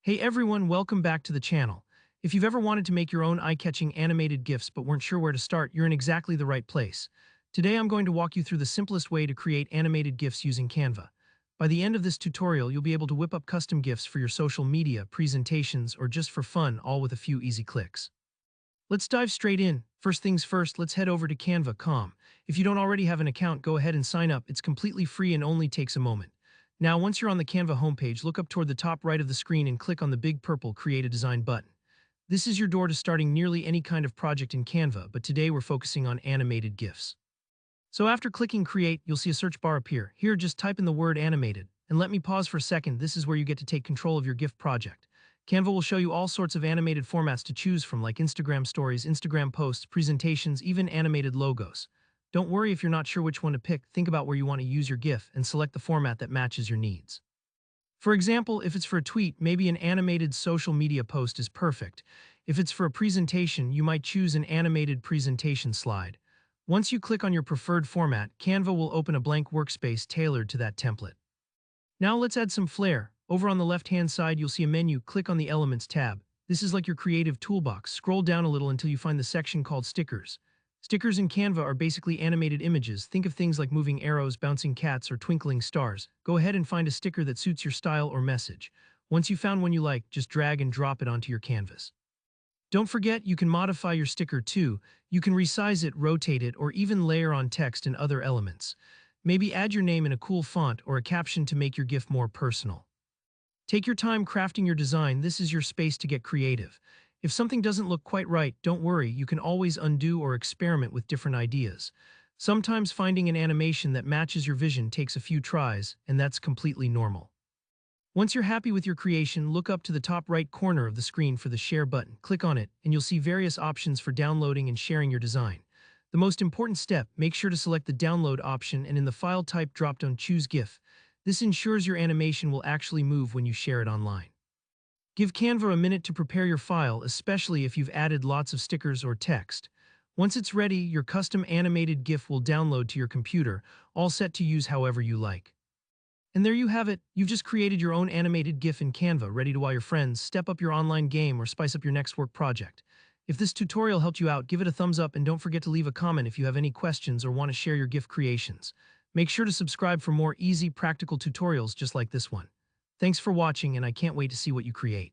Hey everyone, welcome back to the channel. If you've ever wanted to make your own eye-catching animated GIFs but weren't sure where to start, you're in exactly the right place. Today I'm going to walk you through the simplest way to create animated GIFs using Canva. By the end of this tutorial, you'll be able to whip up custom GIFs for your social media, presentations, or just for fun, all with a few easy clicks. Let's dive straight in. First things first, let's head over to Canva.com. If you don't already have an account, go ahead and sign up. It's completely free and only takes a moment. Now, once you're on the Canva homepage, look up toward the top right of the screen and click on the big purple Create a Design button. This is your door to starting nearly any kind of project in Canva, but today we're focusing on animated GIFs. So after clicking Create, you'll see a search bar appear. Here, just type in the word animated. And let me pause for a second. This is where you get to take control of your GIF project. Canva will show you all sorts of animated formats to choose from, like Instagram stories, Instagram posts, presentations, even animated logos. Don't worry if you're not sure which one to pick. Think about where you want to use your GIF and select the format that matches your needs. For example, if it's for a tweet, maybe an animated social media post is perfect. If it's for a presentation, you might choose an animated presentation slide. Once you click on your preferred format, Canva will open a blank workspace tailored to that template. Now let's add some flair. Over on the left-hand side, you'll see a menu. Click on the Elements tab. This is like your creative toolbox. Scroll down a little until you find the section called Stickers. Stickers in Canva are basically animated images. Think of things like moving arrows, bouncing cats, or twinkling stars. Go ahead and find a sticker that suits your style or message. Once you've found one you like, just drag and drop it onto your canvas. Don't forget, you can modify your sticker too. You can resize it, rotate it, or even layer on text and other elements. Maybe add your name in a cool font or a caption to make your GIF more personal. Take your time crafting your design. This is your space to get creative. If something doesn't look quite right, don't worry, you can always undo or experiment with different ideas. Sometimes finding an animation that matches your vision takes a few tries, and that's completely normal. Once you're happy with your creation, look up to the top right corner of the screen for the Share button. Click on it, and you'll see various options for downloading and sharing your design. The most important step, make sure to select the Download option and in the File Type dropdown choose GIF. This ensures your animation will actually move when you share it online. Give Canva a minute to prepare your file, especially if you've added lots of stickers or text. Once it's ready, your custom animated GIF will download to your computer, all set to use however you like. And there you have it. You've just created your own animated GIF in Canva, ready to wow your friends, step up your online game, or spice up your next work project. If this tutorial helped you out, give it a thumbs up and don't forget to leave a comment if you have any questions or want to share your GIF creations. Make sure to subscribe for more easy, practical tutorials just like this one. Thanks for watching, and I can't wait to see what you create.